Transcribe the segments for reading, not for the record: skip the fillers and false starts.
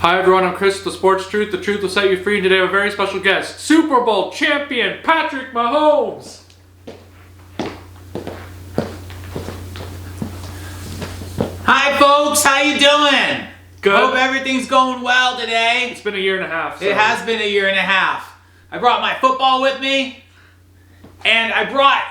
Hi everyone, I'm Chris, the Sports Truth. The truth will set you free. And today I have a very special guest, Super Bowl champion Patrick Mahomes. Hi folks, how you doing? Good. Hope everything's going well today. It's been a year and a half. So. It has been a year and a half. I brought my football with me, and I brought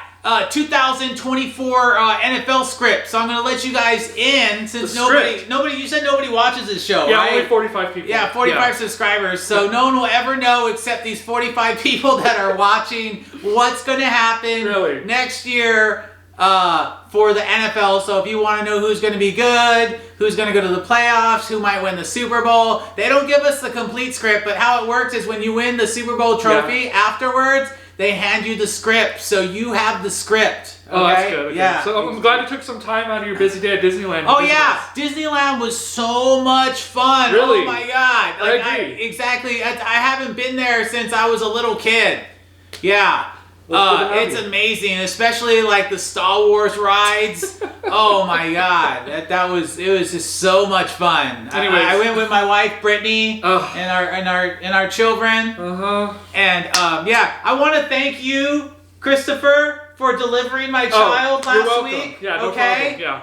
2024 NFL script. So I'm gonna let you guys in since nobody. You said nobody watches this show, yeah, right? only 45 people. Yeah, 45 subscribers. So no one will ever know except these 45 people that are watching what's gonna happen next year for the NFL. So if you want to know who's going to be good, who's going to go to the playoffs, who might win the Super Bowl, they don't give us the complete script, but how it works is when you win the Super Bowl trophy, afterwards, they hand you the script. So you have the script. Okay? Oh, that's good. Okay. Yeah. So I'm glad you took some time out of your busy day at Disneyland. Oh, yeah. Disneyland was so much fun. Really? Oh, my God. Like, I agree. Exactly. I haven't been there since I was a little kid. Yeah. It's amazing, especially like the Star Wars rides. Oh my God, it was just so much fun. I went with my wife Brittany and our children. And yeah, I want to thank you, Christopher, for delivering my child last week. Yeah, no problem. Yeah.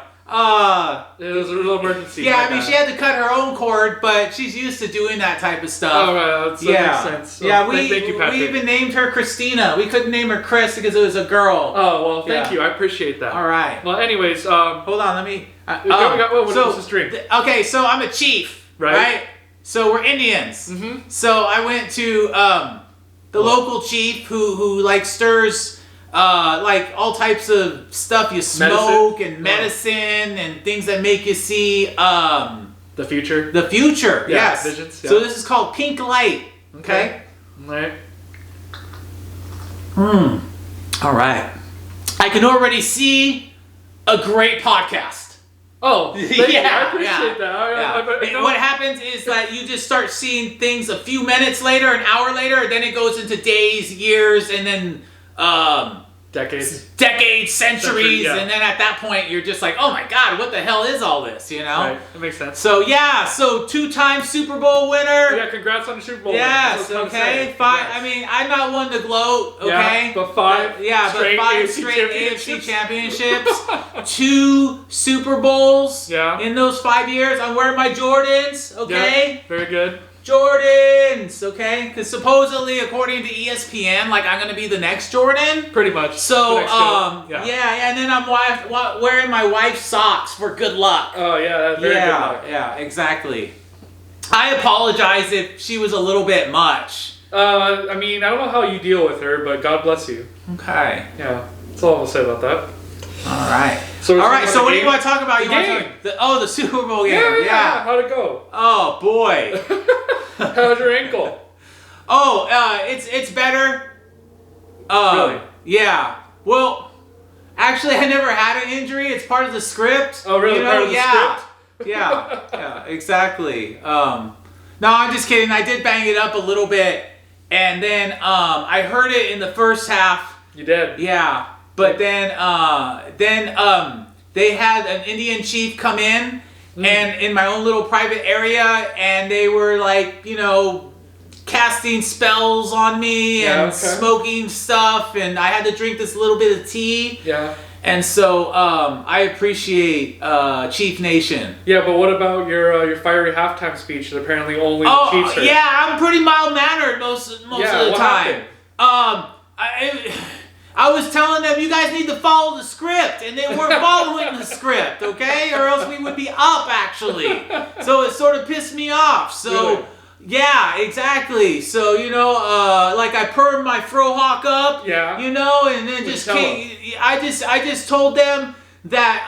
It was a real emergency. Yeah, I mean, she had to cut her own cord, but she's used to doing that type of stuff. Oh, right, that makes sense. So, yeah, thank you, Patrick. we even named her Christina. We couldn't name her Chris because it was a girl. Oh, well, thank you. I appreciate that. All right. Well, anyways, hold on, let me... what is this drink? Okay, so I'm a chief, right? So we're Indians. So I went to the local chief who like stirs... like all types of stuff you smoke and medicine and things that make you see the future. The future, yes. Visions, yeah. So this is called Pink Light. Okay. All right. All right. I can already see a great podcast. Oh, thank you. I appreciate that. What happens is that you just start seeing things a few minutes later, an hour later, and then it goes into days, years, and then decades, centuries, and then at that point you're just like, oh my God, what the hell is all this, you know? Right, that makes sense. So yeah, so 2-time Super Bowl winner. Yeah, congrats on the Super Bowl. Yes, okay, fine. I mean, I'm not one to gloat, okay? Yeah, but five straight AFC championships, 2 Super Bowls in those 5 years. I'm wearing my Jordans, okay? Yeah, very good. Jordans, okay? Because supposedly, according to ESPN, like I'm gonna be the next Jordan. Pretty much. So, and then I'm wearing my wife's socks for good luck. Oh yeah, very good luck. Yeah, exactly. I apologize if she was a little bit much. I mean, I don't know how you deal with her, but God bless you. Okay. Yeah, that's all I'll say about that. All right. So what do you want to talk about? The Super Bowl game. Yeah. How'd it go? Oh boy. How's your ankle? Oh, it's better. Really? Yeah. Well, actually, I never had an injury. It's part of the script. Oh, really? Part of the script? Yeah, exactly. No, I'm just kidding. I did bang it up a little bit, and then I heard it in the first half. You did? Yeah, but then they had an Indian chief come in. And in my own little private area, and they were like, you know, casting spells on me and smoking stuff, and I had to drink this little bit of tea. Yeah. And so I appreciate Chief Nation. Yeah, but what about your fiery halftime speech that apparently only the Chiefs heard? Yeah, I'm pretty mild-mannered most of the time. Happened? I was telling them, you guys need to follow the script, and they weren't following the script, okay? Or else we would be up, actually. So it sort of pissed me off. So, yeah, exactly. So, you know, like I permed my frohawk up, you know, and then I just told them that,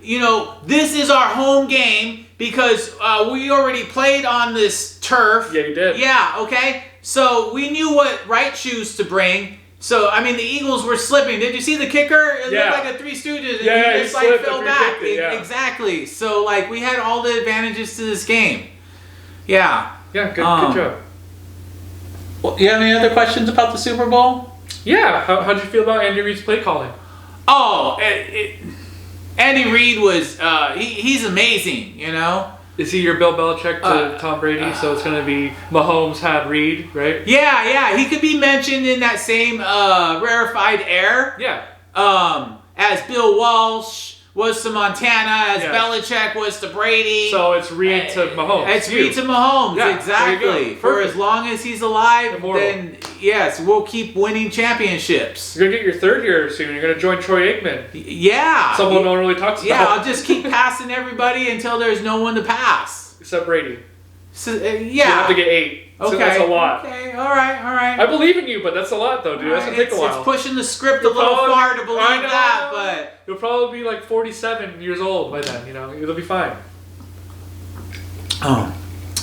you know, this is our home game because we already played on this turf. Yeah, you did. Yeah, okay? So we knew what right shoes to bring. So, I mean, the Eagles were slipping. Did you see the kicker? It looked like a Three Stooges. And he just like fell back. Exactly. So, like, we had all the advantages to this game. Yeah. Yeah, good job. Well, you have any other questions about the Super Bowl? Yeah. How'd you feel about Andy Reid's play calling? Oh, Andy Reid was, he's amazing, you know? Is he your Bill Belichick to Tom Brady? So it's going to be Mahomes had Reed, right? Yeah. He could be mentioned in that same rarefied air. Yeah. As Bill Walsh was to Montana, as Belichick was to Brady. So it's Reed to Mahomes. It's Reed to Mahomes, yeah, exactly. For as long as he's alive, Immortal. then yes, we'll keep winning championships. You're going to get your third here soon. You're going to join Troy Aikman. Yeah. Someone no one really talks about. Yeah, I'll just keep passing everybody until there's no one to pass. Except Brady. So, You have to get 8. Okay. So that's a lot. Okay, all right. I believe in you, but that's a lot, though, dude. That's going to take a while. It's pushing the script a little far to believe that, but... You'll probably be like 47 years old by then, It'll be fine.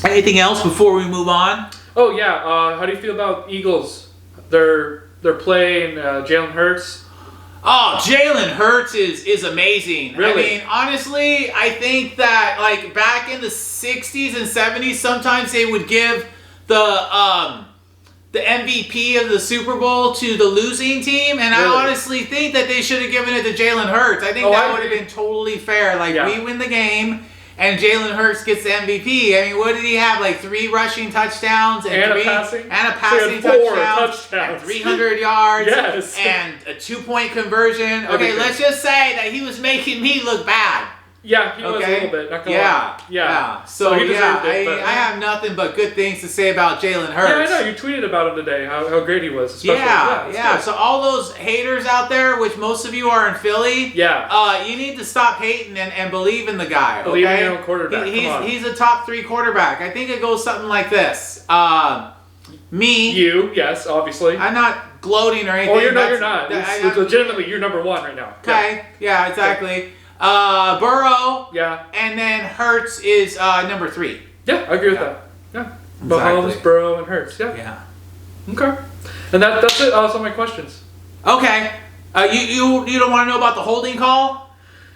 Anything else before we move on? Oh, yeah. How do you feel about Eagles? They're playing Jalen Hurts. Oh, Jalen Hurts is amazing. Really? I mean, honestly, I think that, like, back in the 60s and 70s, sometimes they would give the MVP of the Super Bowl to the losing team, and Really? I honestly think that they should have given it to Jalen Hurts. I think that would have been totally fair. Like, we win the game, and Jalen Hurts gets the MVP. I mean, what did he have? Like 3 rushing touchdowns and a passing touchdowns. And 300 yards Yes. and a 2-point conversion. Okay, let's just say that he was making me look bad. Yeah, he was a little bit. Not gonna lie. Yeah. So he deserved it. I have nothing but good things to say about Jalen Hurts. Yeah, I know. You tweeted about him today, how great he was. Especially. Yeah. So all those haters out there, which most of you are in Philly, you need to stop hating and believe in the guy. Okay? Believe in your own quarterback. He's a top 3 quarterback. I think it goes something like this. Me. You, yes, obviously. I'm not gloating or anything. Oh, you're not. It's legitimately, you're number 1 right now. Okay. Yeah, exactly. Burrow. Yeah. And then Hurts is number 3. Yeah, I agree with that. Yeah. Mahomes, Burrow, and Hurts. Yeah. Okay. And that's it. Some of my questions. Okay. You don't want to know about the holding call?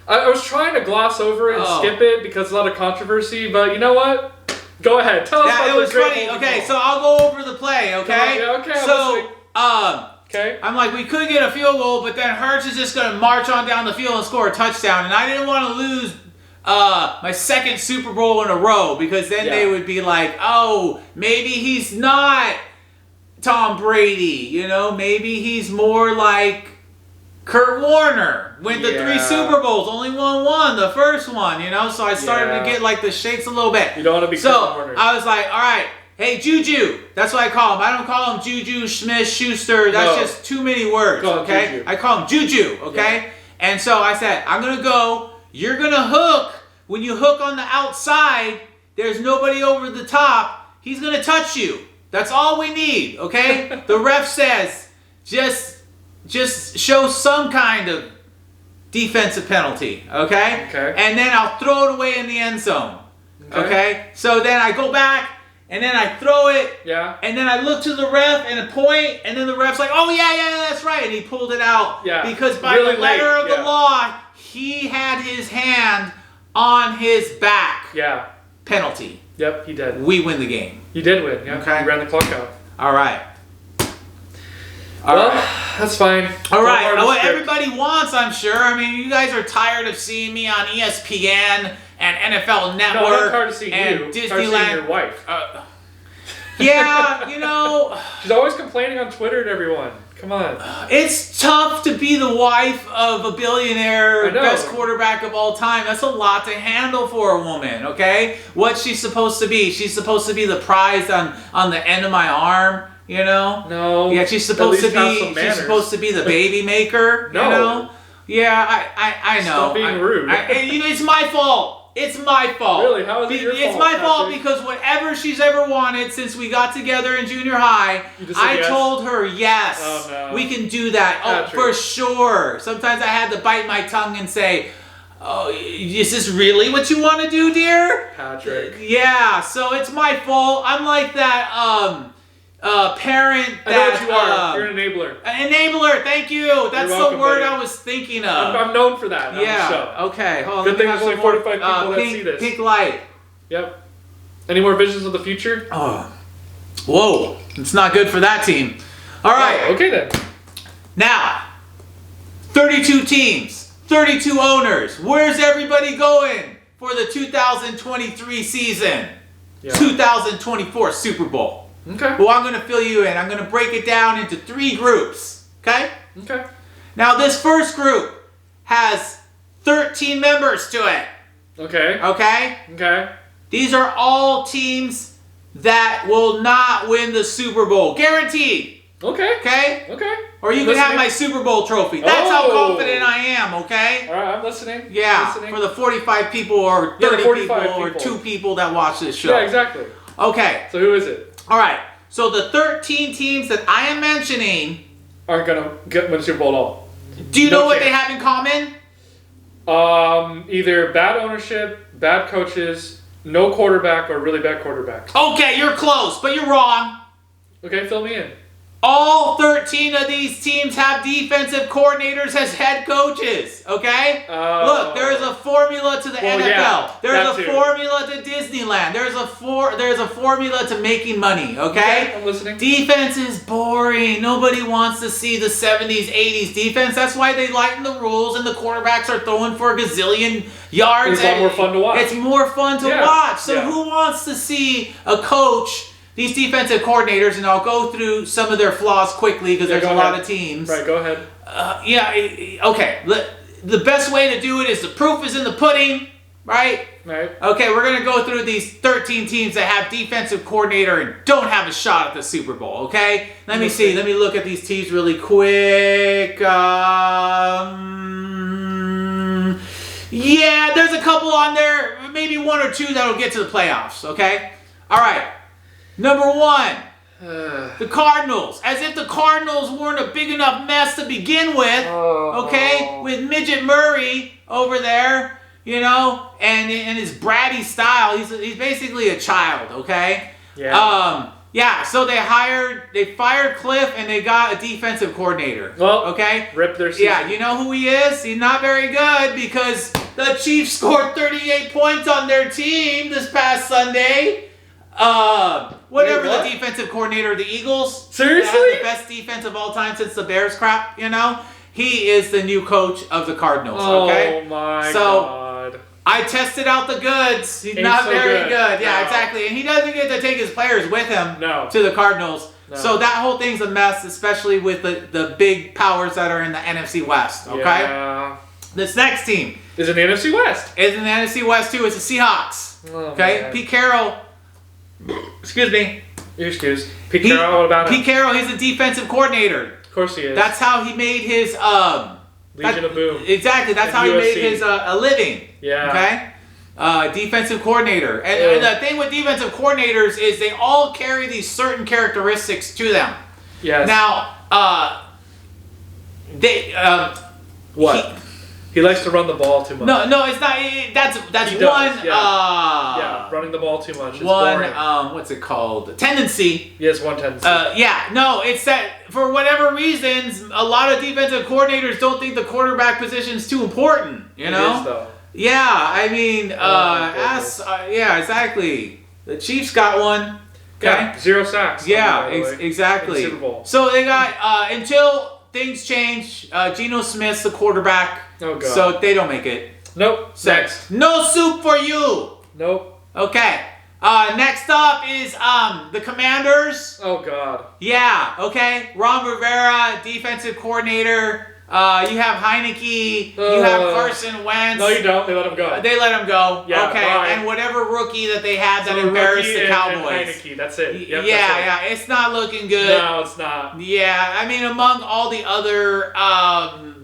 I was trying to gloss over it and skip it because a lot of controversy, but you know what? Go ahead. Tell us about it was funny. holding Okay, call. so I'll go over the play, okay? Okay, So, okay. I'm like, we could get a field goal, but then Hurts is just going to march on down the field and score a touchdown. And I didn't want to lose my second Super Bowl in a row because then they would be like, oh, maybe he's not Tom Brady. Maybe he's more like Kurt Warner. Went to 3 Super Bowls, only won 1, the first one, So I started to get like the shakes a little bit. You don't want to be Kurt Warner. I was like, all right. Hey, Juju. That's what I call him. I don't call him Juju, Smith, Schuster. That's just too many words, okay? Juju. I call him Juju, okay? Yeah. And so I said, I'm going to go. You're going to hook. When you hook on the outside, there's nobody over the top. He's going to touch you. That's all we need, okay? The ref says, just show some kind of defensive penalty, okay? And then I'll throw it away in the end zone, okay? So then I go back. And then I throw it. Yeah. And then I look to the ref and point. And then the ref's like, oh, yeah, that's right. And he pulled it out. Yeah. Because by the letter of the law, he had his hand on his back. Yeah. Penalty. Yep, he did. We win the game. You did win, yeah. Okay. You ran the clock out. All right. That's fine. All right. What everybody wants, I'm sure. I mean, you guys are tired of seeing me on ESPN and NFL Network. No, I'm tired of seeing and you. Disneyland. Tired of seeing your wife. Yeah, She's always complaining on Twitter to everyone. Come on. It's tough to be the wife of a billionaire, best quarterback of all time. That's a lot to handle for a woman, okay? What's she supposed to be? She's supposed to be the prize on the end of my arm, No. Yeah, she's supposed to be the baby maker, No. Yeah, I know. Stop being rude. It's my fault. It's my fault. Really? How is it your fault? It's my fault because whatever she's ever wanted since we got together in junior high, I told her yes. Oh, no. We can do that. Patrick. Oh, for sure. Sometimes I had to bite my tongue and say, oh, is this really what you want to do, dear? Patrick. Yeah, so it's my fault. I'm like that parent that... I know what you are. You're an enabler. An enabler, thank you. That's welcome, the word buddy. I was thinking of. I'm known for that on the show. Okay. Hold on. Good thing there's only 45 people that see this. Pink light. Yep. Any more visions of the future? Oh. Whoa. It's not good for that team. All right. Oh, okay then. Now, 32 teams, 32 owners. Where's everybody going for the 2023 season. Yeah. 2024 Super Bowl. Okay. Well, I'm going to fill you in. I'm going to break it down into 3 groups. Okay? Okay. Now, this first group has 13 members to it. Okay. Okay? Okay. These are all teams that will not win the Super Bowl. Guaranteed. Okay. Okay? Okay. Or you can have my Super Bowl trophy. That's how confident I am, okay? All right, I'm listening. Yeah, I'm listening. for the 45 people or 30 people or 2 people that watch this show. Yeah, exactly. Okay. So who is it? All right. So the 13 teams that I am mentioning aren't going to win the Super Bowl at all. Do you know what they have in common? Either bad ownership, bad coaches, no quarterback, or really bad quarterbacks. Okay, you're close, but you're wrong. Okay, fill me in. All 13 of these teams have defensive coordinators as head coaches, okay? Look, there's a formula to the NFL. Yeah, there's a formula to Disneyland. There's a formula to making money, okay? I'm listening. Defense is boring. Nobody wants to see the 70s, 80s defense. That's why they lighten the rules and the quarterbacks are throwing for a gazillion yards. It's a lot more fun to watch. It's more fun to watch. So who wants to see a coach... These defensive coordinators, and I'll go through some of their flaws quickly because there's a lot of teams. Right, go ahead. Okay. The best way to do it is the proof is in the pudding, right? Right. Okay, we're going to go through these 13 teams that have defensive coordinator and don't have a shot at the Super Bowl, okay? Let me see. Let me look at these teams really quick. Yeah, there's a couple on there. Maybe 1 or 2 that'll get to the playoffs, okay? All right. Number 1, the Cardinals. As if the Cardinals weren't a big enough mess to begin with, okay? With Midget Murray over there, you know, and his bratty style. He's basically a child, okay? Yeah. So they fired Cliff and they got a defensive coordinator. Well, okay? Rip their season. Yeah, you know who he is? He's not very good because the Chiefs scored 38 points on their team this past Sunday. Whatever the defensive coordinator of the Eagles. Seriously? They have the best defense of all time since the Bears crap, you know? He is the new coach of the Cardinals, okay? Oh my God. I tested out the goods. He's not so very good. Yeah, No. exactly. And he doesn't get to take his players with him No. to the Cardinals. No. So that whole thing's a mess, especially with the big powers that are in the NFC West, okay? Yeah. This next team is in the NFC West. is in the NFC West too. It's the Seahawks, okay? Man. Pete Carroll. Excuse me. You're excused. Pete Carroll, what about him? Pete Carroll, he's a defensive coordinator. Of course he is. That's how he made his Legion of Boom. Exactly. That's And how he made USC. his a living. Yeah. Okay. Defensive coordinator. And the thing with defensive coordinators is they all carry these certain characteristics to them. Yes. Now, what? He likes to run the ball too much. No, it's not. That's He one. does, yeah, running the ball too much. It's boring. What's it called? Tendency. Yes, one tendency. It's that for whatever reasons, a lot of defensive coordinators don't think the quarterback position is too important. You know? It is, though. Yeah, I mean, exactly. The Chiefs got one. Okay. Yeah, 0 sacks. Yeah, exactly. In the Super Bowl. So they got until things change. Geno Smith's the quarterback. Oh God. So they don't make it. Nope. Next. No soup for you. Nope. Okay. Next up is the Commanders. Oh God. Yeah. Okay. Ron Rivera, defensive coordinator. You have Heineke. You have Carson Wentz. No, you don't. They let him go. They let him go. Yeah, okay. right. And whatever rookie that they had that embarrassed the Cowboys. And Heineke. That's it. Yep, Yeah. It's not looking good. No, it's not. Yeah. I mean, among all the other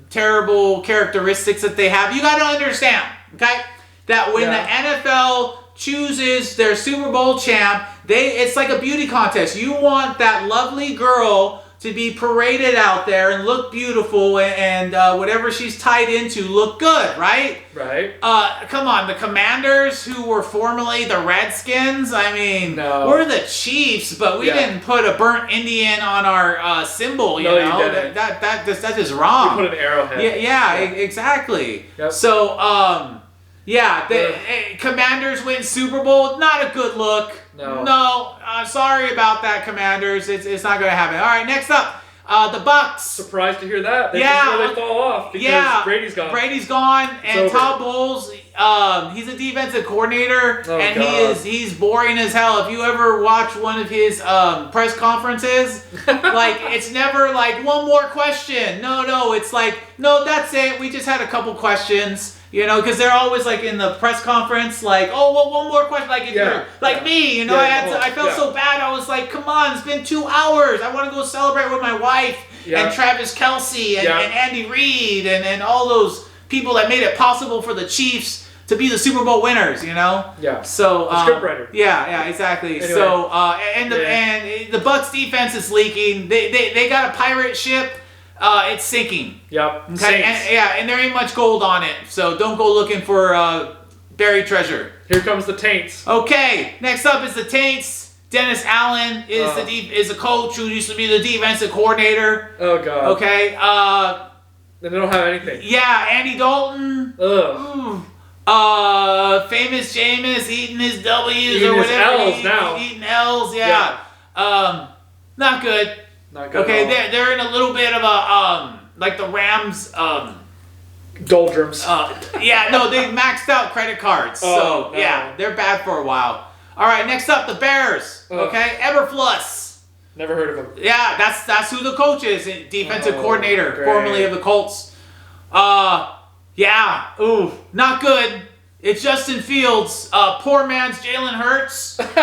terrible characteristics that they have, you got to understand, okay, that when the NFL chooses their Super Bowl champ, it's like a beauty contest. You want that lovely girl to be paraded out there and look beautiful and whatever she's tied into look good, right? Right. Come on, the Commanders, who were formerly the Redskins, I mean, we're the Chiefs, but we didn't put a burnt Indian on our symbol, you know? You didn't. That's just wrong. You put an arrowhead. Yeah, exactly. Yep. So, the Commanders win Super Bowl, not a good look. No, I'm sorry about that, Commanders. It's not going to happen. All right, next up, the Bucks. Surprised to hear that. This is where they fall off because Brady's gone. Brady's gone, and Todd Bowles, he's a defensive coordinator, and God. he's boring as hell. If you ever watch one of his press conferences, like it's never like one more question. No, it's like no, that's it. We just had a couple questions. You know, because they're always like in the press conference, like, oh, well, one more question. Like if you're like me, you know, I felt so bad. I was like, come on, it's been 2 hours. I want to go celebrate with my wife and Travis Kelce and Andy Reid and all those people that made it possible for the Chiefs to be the Super Bowl winners. You know. Yeah. So scriptwriter. Yeah, exactly. Anyway. So and the Bucs defense is leaking. They got a pirate ship. It's sinking. Yep. Okay. And there ain't much gold on it, so don't go looking for buried treasure. Here comes the Taints. Okay. Next up is the Taints. Dennis Allen is a coach who used to be the defensive coordinator. Oh God. Okay. They don't have anything. Yeah. Andy Dalton. Ugh. Famous Jameis eating his W's eating or whatever. His L's now. Eating L's. Yeah. Not good. Not good. Okay, they're in a little bit of a like the Rams doldrums. They maxed out credit cards. So yeah, they're bad for a while. All right, next up the Bears. Okay, Eberflus. Never heard of him. Yeah, that's who the coach is, defensive coordinator, great. formerly of the Colts. Not good. It's Justin Fields, poor man's Jalen Hurts, but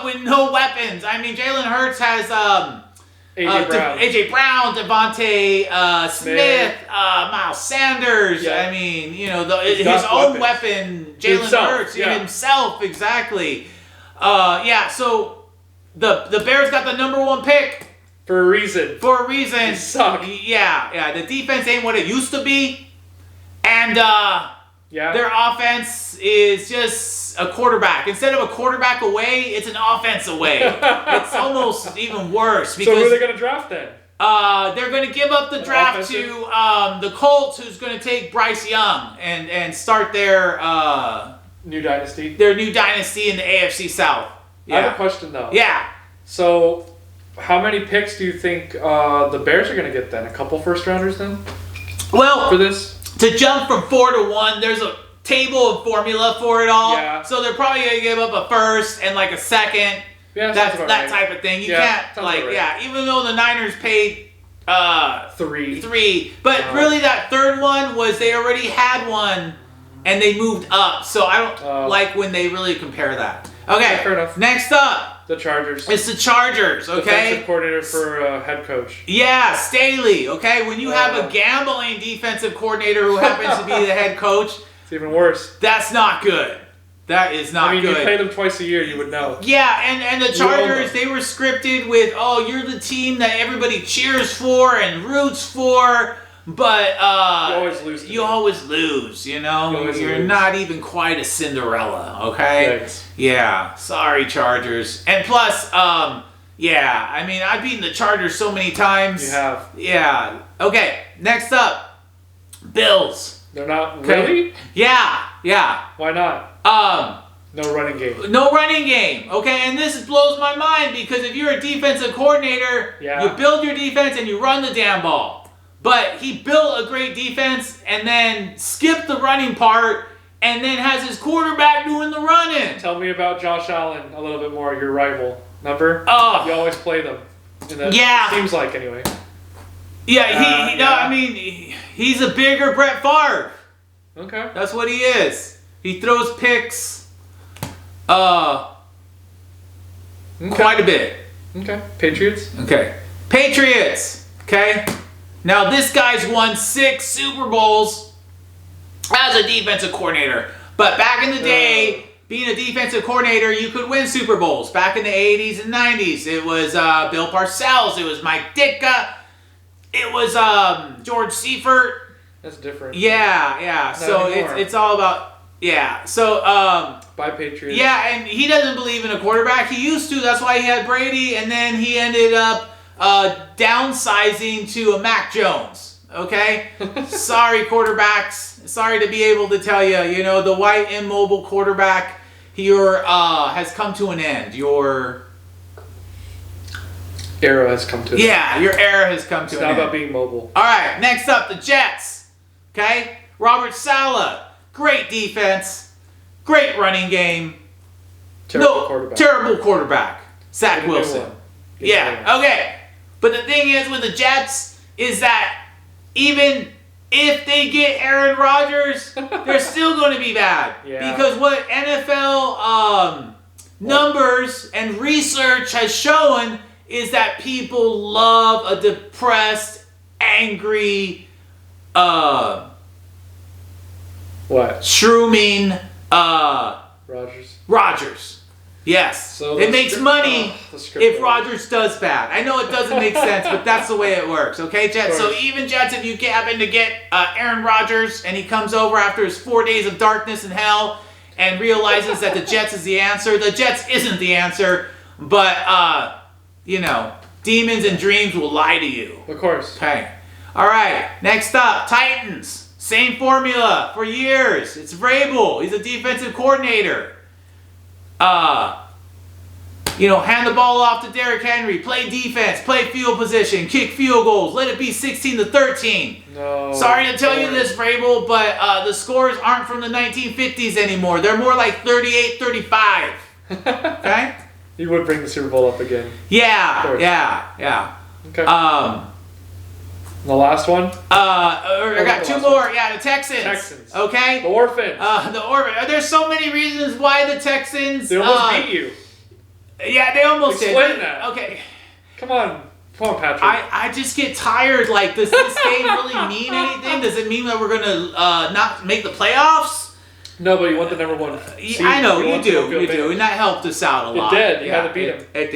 with no weapons. I mean, Jalen Hurts has AJ Brown, Devontae Smith, Miles Sanders. Yeah. I mean, you know, his own weapon, Jalen Hurts himself, exactly. So the Bears got the #1 pick for a reason. They suck. Yeah. The defense ain't what it used to be. And their offense is just a quarterback. Instead of a quarterback away, it's an offense away. It's almost even worse. Because, so who are they going to draft then? They're going to give up the draft to the Colts, who's going to take Bryce Young and start their new dynasty. Their new dynasty in the AFC South. Yeah. I have a question though. Yeah. So, how many picks do you think the Bears are going to get then? A couple first rounders then? Well, for this. To jump from 4 to 1, there's a table of formula for it all. Yeah. So they're probably gonna give up a first and like a second. Yeah, that type of thing. You can't even though the Niners paid 3, but really that third one was they already had one and they moved up. So I don't like when they really compare that. Okay, fair enough. Next up, the Chargers. It's the Chargers, okay? Defensive coordinator for head coach. Yeah, Staley, okay? When you have a gambling defensive coordinator who happens to be the head coach. It's even worse. That's not good. That is not good. You pay them twice a year, you would know. Yeah, and the Chargers, they were scripted with, you're the team that everybody cheers for and roots for. But you always lose, you know? You're not even quite a Cinderella, okay? Thanks. Yeah, sorry, Chargers. And plus, I mean, I've beaten the Chargers so many times. You have. Yeah. Okay, next up, Bills. They're not really? Yeah. Why not? No running game. No running game. Okay, and this blows my mind because if you're a defensive coordinator, you build your defense and you run the damn ball. But he built a great defense and then skipped the running part and then has his quarterback doing the running. Tell me about Josh Allen a little bit more, your rival. Remember? You always play them. It seems like, anyway. I mean, he's a bigger Brett Favre. Okay. That's what he is. He throws picks quite a bit. Okay. Patriots? Okay. Patriots. Okay. Now, this guy's won 6 Super Bowls as a defensive coordinator. But back in the day, being a defensive coordinator, you could win Super Bowls. Back in the 80s and 90s, it was Bill Parcells. It was Mike Ditka. It was George Seifert. That's different. Yeah. So it's all about, So, by Patriots. Yeah, and he doesn't believe in a quarterback. He used to. That's why he had Brady. And then he ended up downsizing to a Mac Jones, okay? Sorry, quarterbacks. Sorry to be able to tell you, the white immobile quarterback here has come to an end. Your era has come to an end. Yeah, your era has come to an end. It's not about being mobile. All right, next up, the Jets, okay? Robert Saleh, great defense, great running game. Terrible quarterback. Zach Wilson. Yeah, okay. But the thing is with the Jets is that even if they get Aaron Rodgers, they're still going to be bad. Yeah. Because what NFL numbers and research has shown is that people love a depressed, angry, shrooming Rodgers. Yes. So it makes money if Rodgers does bad. I know it doesn't make sense, but that's the way it works. Okay, Jets? So even Jets, if you happen to get Aaron Rodgers and he comes over after his 4 days of darkness and hell and realizes that the Jets is the answer, the Jets isn't the answer, but, demons and dreams will lie to you. Of course. Okay. All right. Next up, Titans. Same formula for years. It's Vrabel. He's a defensive coordinator. Hand the ball off to Derrick Henry. Play defense. Play field position. Kick field goals. Let it be 16-13. No. Sorry to tell you this, Vrabel, but the scores aren't from the 1950s anymore. They're more like 38-35. Okay? You would bring the Super Bowl up again. Yeah. Okay. The last one? I got two more. Yeah, the Texans. Okay? The Orphans. The Orphans. There's so many reasons why the Texans... They almost beat you. Yeah, they almost did. Explain that. Okay. Come on, Patrick. I just get tired. Like, does this game really mean anything? Does it mean that we're going to not make the playoffs? No, but you want the number one seed. I know, you do. And that helped us out a lot. It did. You had to beat them. It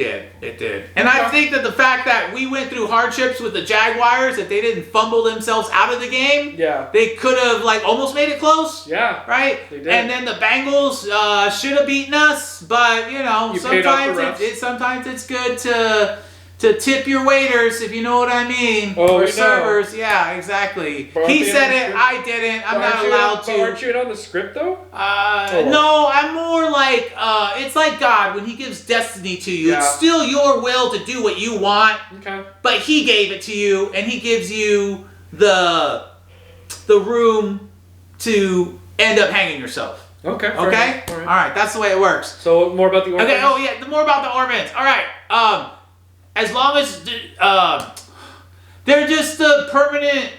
did. And I think that the fact that we went through hardships with the Jaguars, that they didn't fumble themselves out of the game, they could have, almost made it close. Yeah. Right? They did. And then the Bengals should have beaten us, but, sometimes it's good to tip your waiters, if you know what I mean. Oh, or servers. Yeah, exactly. He said it, I didn't. I'm not allowed to. Aren't you in on the script, though? No, I'm more like, it's like God when he gives destiny to you. Yeah. It's still your will to do what you want. Okay. But he gave it to you, and he gives you the room to end up hanging yourself. Okay. Okay? All right, that's the way it works. So, more about the Orphans? Okay, more about the Orphans. All right. As long as they're just a permanent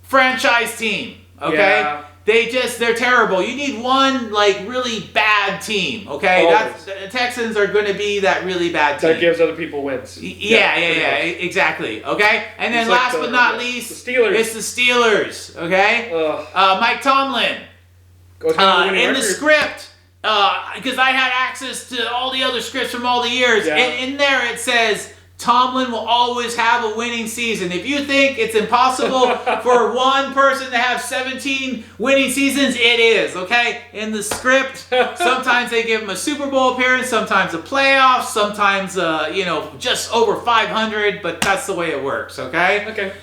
franchise team, okay? Yeah. They're terrible. You need one really bad team, okay? The Texans are going to be that really bad team. That gives other people wins. Yeah, exactly, okay? And then last but not least, the Steelers. It's the Steelers, okay? Mike Tomlin, in the script. Because I had access to all the other scripts from all the years. Yeah. And in there it says, Tomlin will always have a winning season. If you think it's impossible for one person to have 17 winning seasons, it is, okay? In the script, sometimes they give him a Super Bowl appearance, sometimes a playoff, sometimes, just over 500, but that's the way it works, okay? Okay.